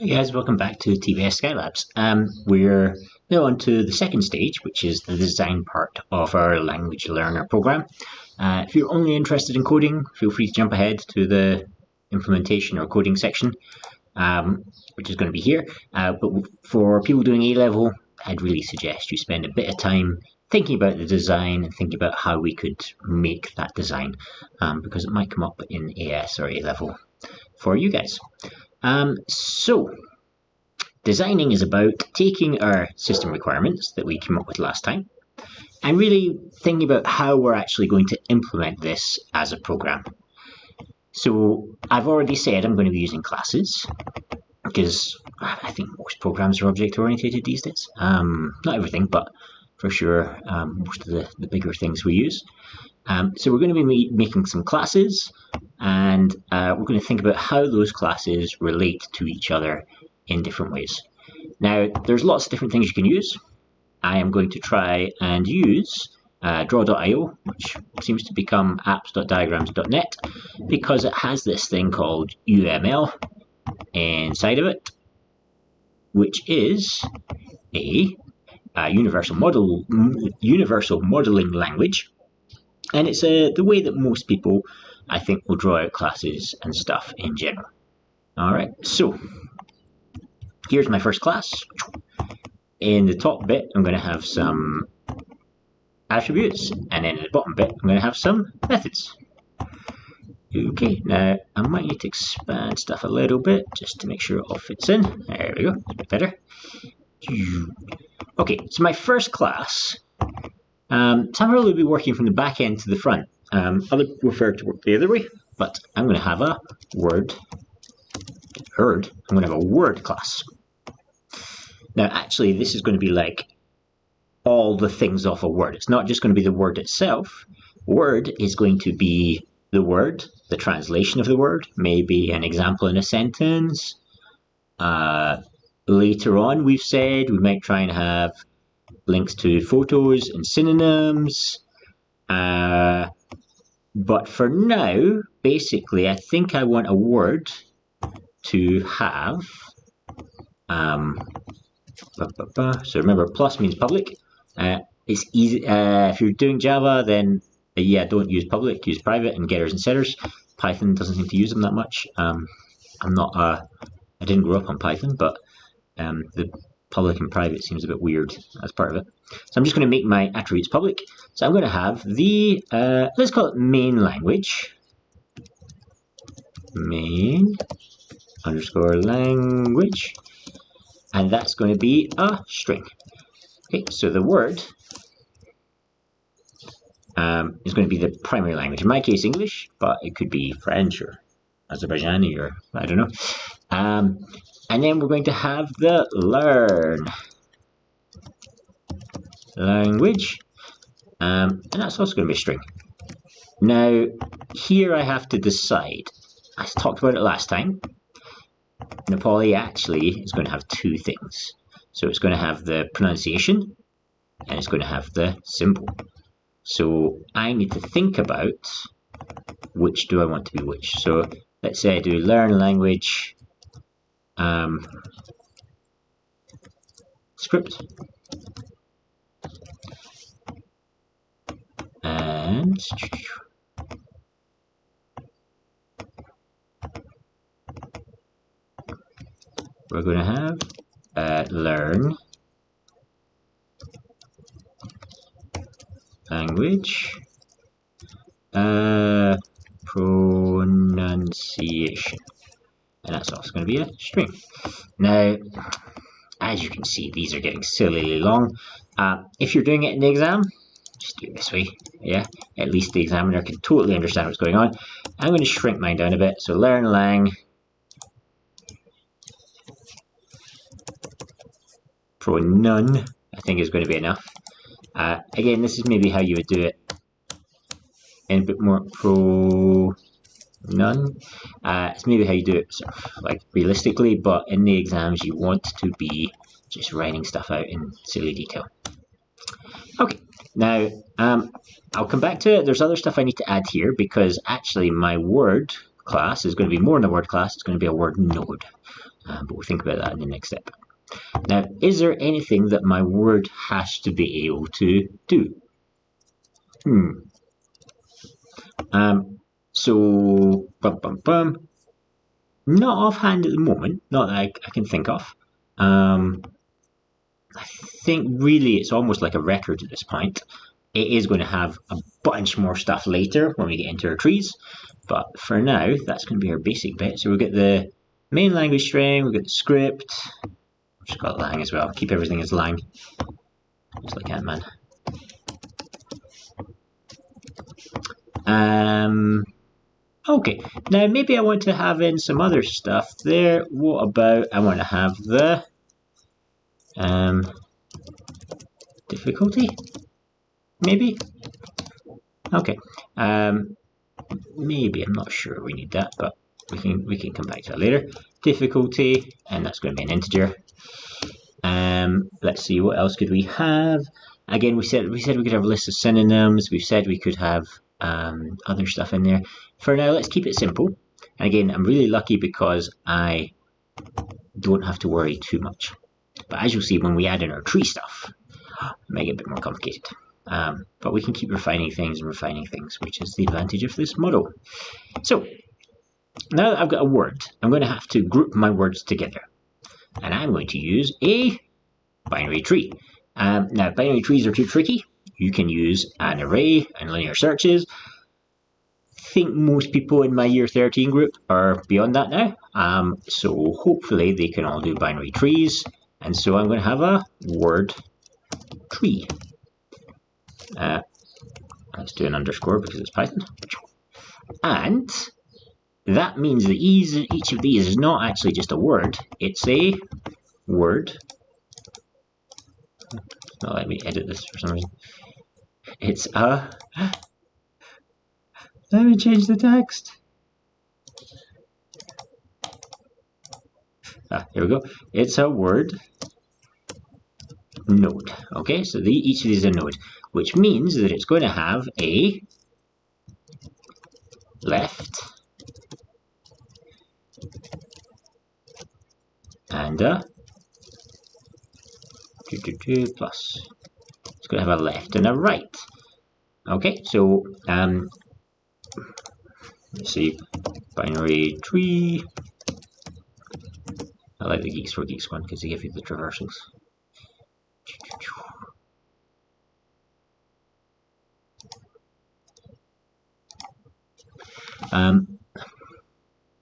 Hey guys, welcome back to TVS Skylabs. We're now on to the second stage, which is the design part of our language learner program. If you're only interested in coding, feel free to jump ahead to the implementation or coding section, which is going to be here. But for people doing A-level, I'd really suggest you spend a bit of time thinking about the design and thinking about how we could make that design, because it might come up in AS or A-level for you guys. So designing is about taking our system requirements that we came up with last time and really thinking about how we're actually going to implement this as a program. So I've already said I'm going to be using classes because I think most programs are object oriented these days. Not everything, but for sure most of the bigger things we use. So we're going to be making some classes, and we're going to think about how those classes relate to each other in different ways. Now, there's lots of different things you can use. I am going to try and use draw.io, which seems to become apps.diagrams.net, because it has this thing called UML inside of it, which is a universal modeling language. And it's the way that most people, I think, will draw out classes and stuff in general. All right, so here's my first class. In the top bit, I'm going to have some attributes, and then in the bottom bit, I'm going to have some methods. Okay, now I might need to expand stuff a little bit just to make sure it all fits in. There we go, that's a bit better. Okay, so my first class. Some will be working from the back end to the front. Other prefer to work the other way, but I'm going to have a word class. Now, actually, this is going to be like all the things off a word. It's not just going to be the word itself. Word is going to be the word, the translation of the word, maybe an example in a sentence. Later on, we've said we might try and have links to photos and synonyms, but for now, basically, I think I want a word to have, so remember, plus means public. It's easy, if you're doing Java, then yeah, don't use public, use private and getters and setters. Python doesn't seem to use them that much. I didn't grow up on Python, but the public and private seems a bit weird as part of it. So I'm just going to make my attributes public. So I'm going to have the, let's call it main language. Main underscore language. And that's going to be a string. Okay, so the word is going to be the primary language. In my case, English, but it could be French or Azerbaijani or I don't know. And then we're going to have the learn language, and that's also going to be a string. Now, here I have to decide. I talked about it last time. Nepali actually is going to have two things. So it's going to have the pronunciation, and it's going to have the symbol. So I need to think about which do I want to be which. So let's say I do learn language script, and we're going to have learn language pronunciation. And that's also going to be a string. Now, as you can see, these are getting sillily long. If you're doing it in the exam, just do it this way. Yeah, at least the examiner can totally understand what's going on. I'm going to shrink mine down a bit. So learn lang pronoun, I think is going to be enough. Again, this is maybe how you would do it in a bit more none. It's maybe how you do it sort of like realistically, but in the exams you want to be just writing stuff out in silly detail. Okay, now I'll come back to it. There's other stuff I need to add here because actually my word class is going to be more than a word class. It's going to be a word node. but we'll think about that in the next step. Now, is there anything that my word has to be able to do? So, not offhand at the moment, not that I can think of. I think really it's almost like a record at this point. It is going to have a bunch more stuff later when we get into our trees, but for now, that's going to be our basic bit. So we'll get the main language string, we'll get the script. I've just got lang as well. Keep everything as lang, just like Ant-Man. Okay, now maybe I want to have in some other stuff there. What about I want to have the difficulty? Maybe? Okay. Maybe, I'm not sure we need that, but we can come back to that later. Difficulty, and that's going to be an integer. Let's see, what else could we have? Again, we said we could have a list of synonyms. We've said we could have other stuff in there. For now, let's keep it simple. And again, I'm really lucky because I don't have to worry too much. But as you'll see, when we add in our tree stuff, it may get a bit more complicated. But we can keep refining things, which is the advantage of this model. So, now that I've got a word, I'm going to have to group my words together. And I'm going to use a binary tree. Now, binary trees are too tricky. You can use an array and linear searches. I think most people in my year 13 group are beyond that now. So hopefully they can all do binary trees. And so I'm going to have a word tree. Let's do an underscore because it's Python. And that means that each of these is not actually just a word. It's a word. It's not letting me edit this for some reason. It's a... Let me change the text. Here we go. It's a word node. Okay, so each of these is a node, which means that it's going to have a left and a plus. It's going to have a left and a right. Okay, so let's see, binary tree. I like the Geeks for Geeks one because they give you the traversals.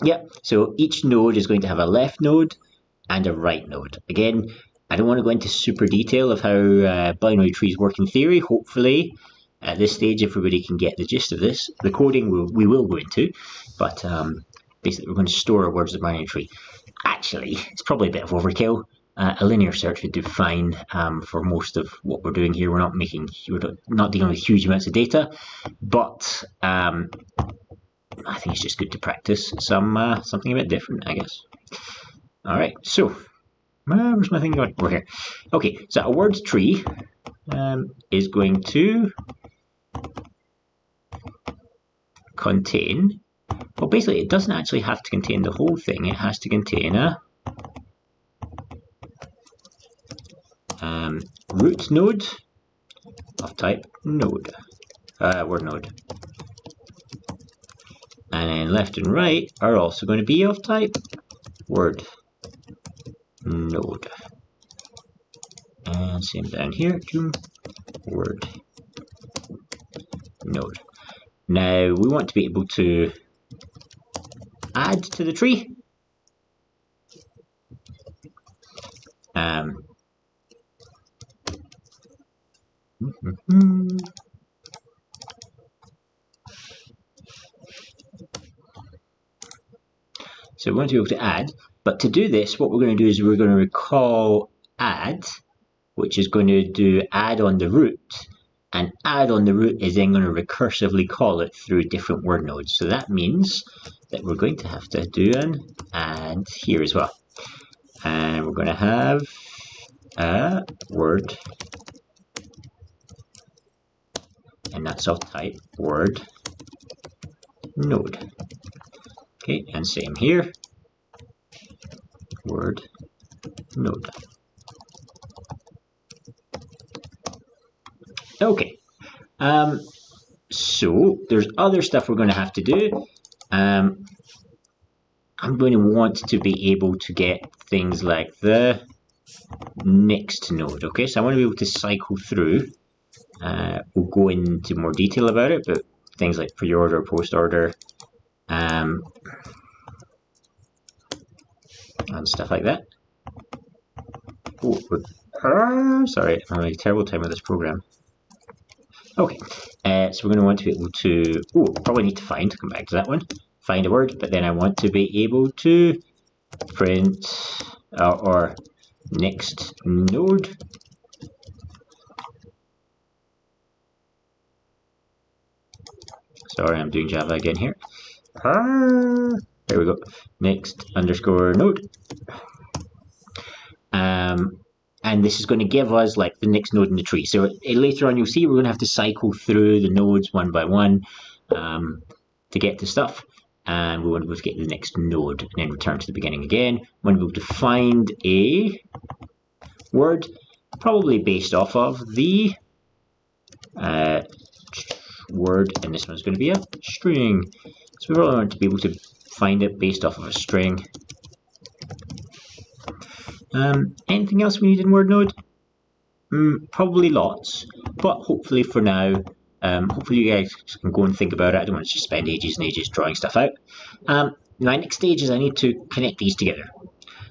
Yeah, so each node is going to have a left node and a right node. Again, I don't want to go into super detail of how binary trees work in theory. Hopefully, at this stage, everybody can get the gist of this. The coding we will go into, but basically we're going to store our words as a binary tree. Actually, it's probably a bit of overkill. A linear search would do fine for most of what we're doing here. We're not dealing with huge amounts of data, but I think it's just good to practice something a bit different, I guess. All right, so where's my thing going? Over here. Okay, so a word tree is going to contain. Well, basically, it doesn't actually have to contain the whole thing. It has to contain a root node of type node, word node. And then left and right are also going to be of type word node. And same down here to word node. Now we want to be able to add to the tree. So we want to be able to add, but to do this, what we're going to do is we're going to recall add, which is going to do add on the root, and add on the root is then going to recursively call it through different word nodes. So that means that we're going to have to do an add here as well. And we're going to have a word, and that's of type word node. Okay, and same here. word node. Okay, so there's other stuff we're going to have to do. I'm going to want to be able to get things like the next node. Okay, so I want to be able to cycle through. We'll go into more detail about it, but things like pre-order, post-order, and stuff like that. Oh, sorry, I'm having a terrible time with this program. Okay, so we're going to want to be able to, probably need to come back to that one, find a word, but then I want to be able to print or next node. Sorry, I'm doing Java again here. There we go, next underscore node. And this is going to give us like the next node in the tree. So later on you'll see we're going to have to cycle through the nodes one by one to get to stuff. And we want to be able to get to the next node and then return to the beginning again. We want to be able to find a word, probably based off of the word, and this one's going to be a string. So we probably want to be able to find it based off of a string. Anything else we need in word node? Probably lots, but hopefully for now, hopefully you guys can go and think about it. I don't want to just spend ages and ages drawing stuff out. My next stage is I need to connect these together.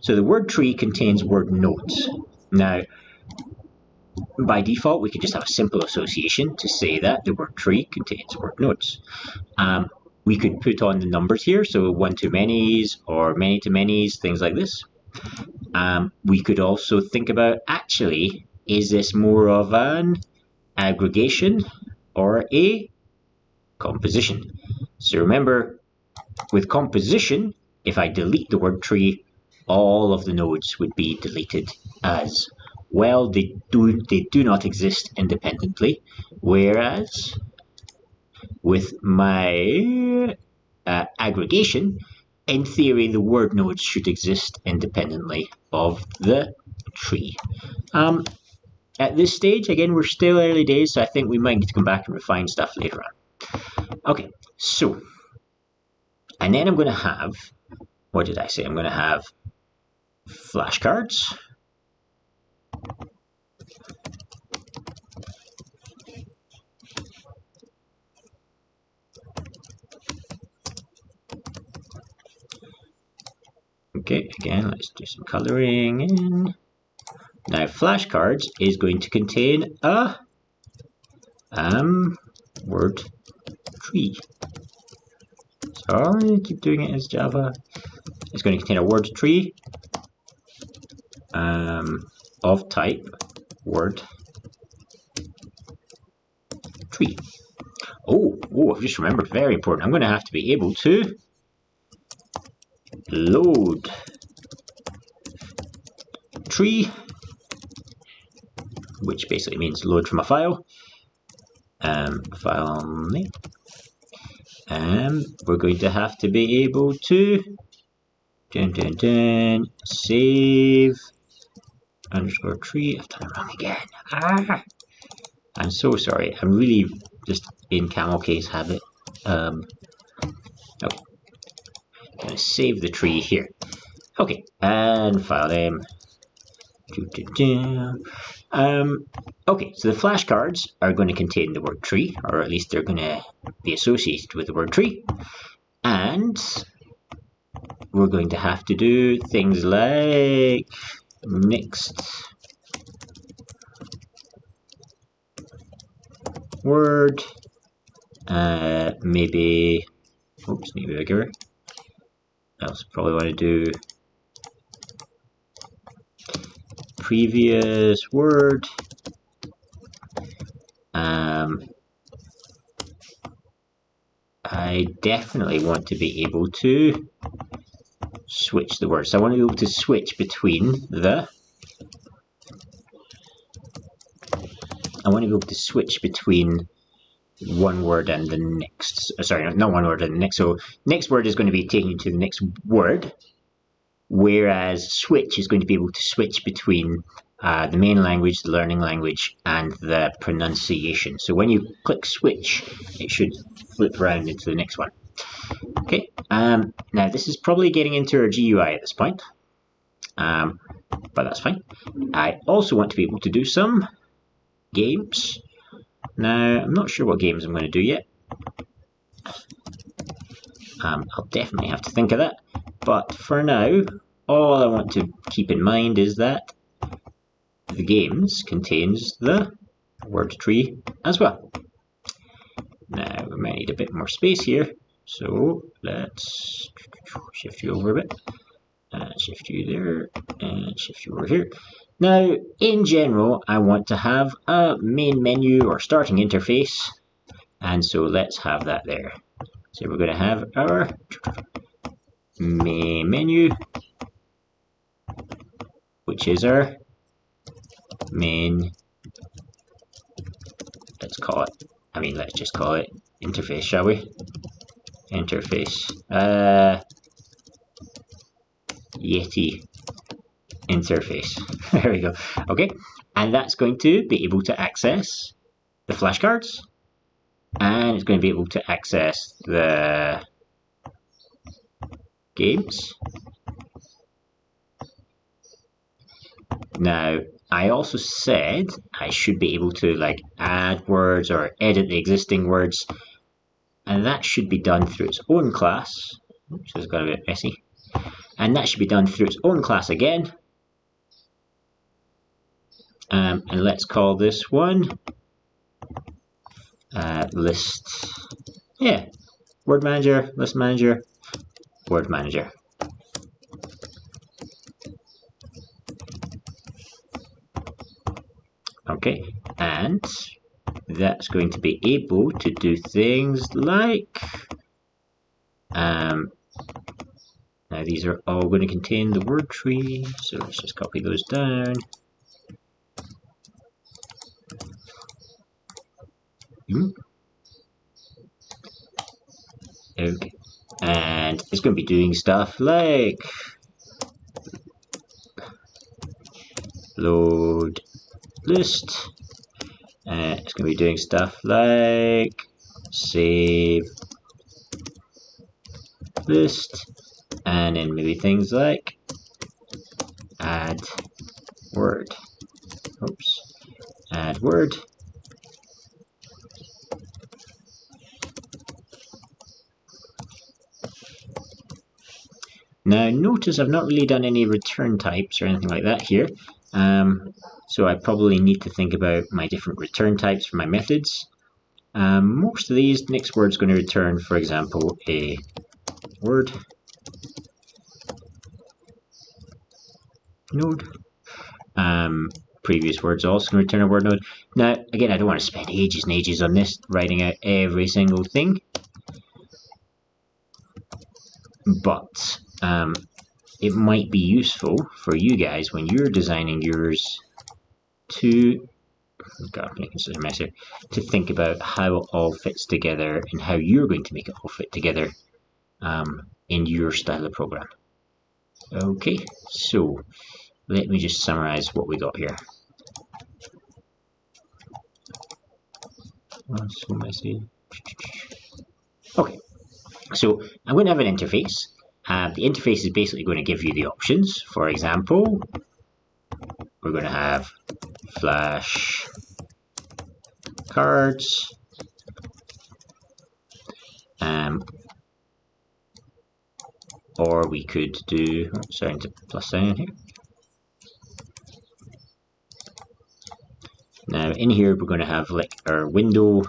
So the word tree contains word nodes. Now, by default, we could just have a simple association to say that the word tree contains word nodes. We could put on the numbers here, so one-to-manys or many-to-manys, things like this. We could also think about, actually, is this more of an aggregation or a composition? So remember, with composition, if I delete the word tree, all of the nodes would be deleted as well. They do not exist independently, whereas with my aggregation, in theory, the word nodes should exist independently of the tree. At this stage, again, we're still early days, so I think we might need to come back and refine stuff later on. Okay, so, and then I'm going to have, what did I say? I'm going to have flashcards. Okay, again, let's do some coloring in. Now, flashcards is going to contain a word tree. Sorry, I keep doing it as Java. It's going to contain a word tree of type word tree. I've just remembered, very important. I'm going to have to be able to load tree, which basically means load from a file. File name. We're going to have to be able to save underscore tree. I've done it wrong again. I'm so sorry. I'm really just in camel case habit. Okay. Gonna save the tree here. Okay, and file name. Okay, so the flashcards are going to contain the word tree, or at least they're going to be associated with the word tree. And we're going to have to do things like next word, maybe, oops, need to be bigger. I also probably want to do previous word. I definitely want to be able to switch the words. So I want to be able to switch between the. I want to be able to switch between one word and the next. Sorry, not one word and the next. So next word is going to be taken to the next word whereas switch is going to be able to switch between the main language, the learning language, and the pronunciation. So when you click switch, it should flip around into the next one. Okay, now this is probably getting into our GUI at this point, but that's fine. I also want to be able to do some games. Now, I'm not sure what games I'm going to do yet. I'll definitely have to think of that, but for now, all I want to keep in mind is that the games contains the word tree as well. Now, we might need a bit more space here, so let's shift you over a bit, and shift you there, and shift you over here. Now, in general, I want to have a main menu or starting interface, and so let's have that there. So we're going to have our main menu, which is our main, let's just call it interface, shall we? Interface, Yeti interface. There we go. Okay, and that's going to be able to access the flashcards, and it's going to be able to access the games. Now, I also said I should be able to add words or edit the existing words, and that should be done through its own class, which has got a bit messy, and that should be done through its own class again. And let's call this one list, word manager, list manager, word manager. Okay, and that's going to be able to do things like, now these are all going to contain the word tree, so let's just copy those down. Okay, and it's going to be doing stuff like load list, and it's going to be doing stuff like save list, and then maybe things like add word. Add word. Now notice I've not really done any return types or anything like that here, so I probably need to think about my different return types for my methods. Most of these, next word's going to return, for example, a word node. Previous word's also going to return a word node. Now, again, I don't want to spend ages and ages on this, writing out every single thing, but it might be useful for you guys when you're designing yours to, to think about how it all fits together and how you're going to make it all fit together in your style of program. Okay, so let me just summarize what we got here. Oh, so messy. Okay, so I'm going to have an interface. The interface is basically going to give you the options. For example, we're going to have flash cards, or we could do, sorry, to plus sign here. Now in here we're going to have like our window,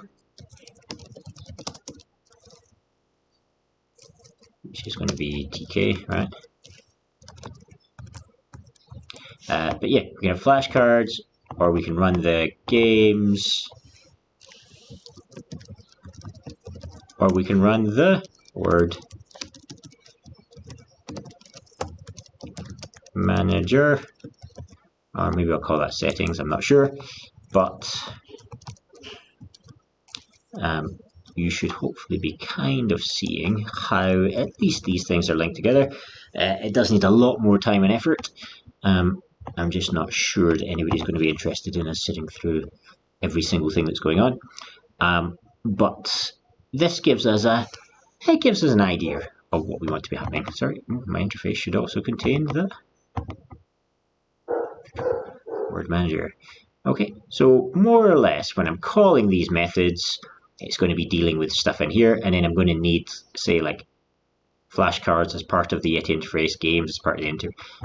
which is going to be TK, right? But yeah, we can have flashcards, or we can run the games, or we can run the word manager, or maybe I'll call that settings, I'm not sure, but you should hopefully be kind of seeing how at least these things are linked together. It does need a lot more time and effort. I'm just not sure that anybody's going to be interested in us sitting through every single thing that's going on. But this gives us an idea of what we want to be happening. Sorry, my interface should also contain the word manager. Okay, so more or less when I'm calling these methods, it's going to be dealing with stuff in here, and then I'm going to need, say, like flashcards as part of the Yeti interface, games as part of the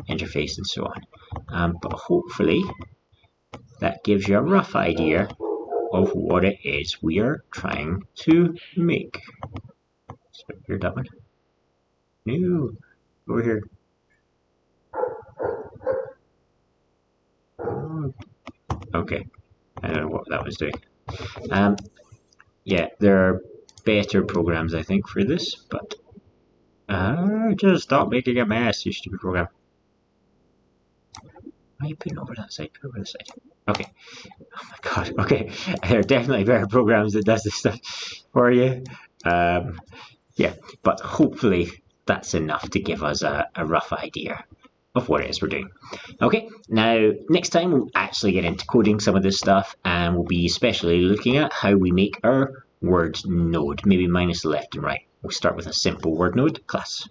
interface, and so on. But hopefully that gives you a rough idea of what it is we are trying to make. Here, that one. No, over here. Okay, I don't know what that was doing. Yeah, there are better programs, I think, for this, but just stop making a mess, you stupid program. Why are you putting over that side? Put over this side. Okay. Oh my god. Okay. There are definitely better programs that does this stuff for you. Yeah, but hopefully that's enough to give us a rough idea of what it is we're doing. Okay, now next time we'll actually get into coding some of this stuff, and we'll be especially looking at how we make our word node, maybe minus the left and right. We'll start with a simple word node class.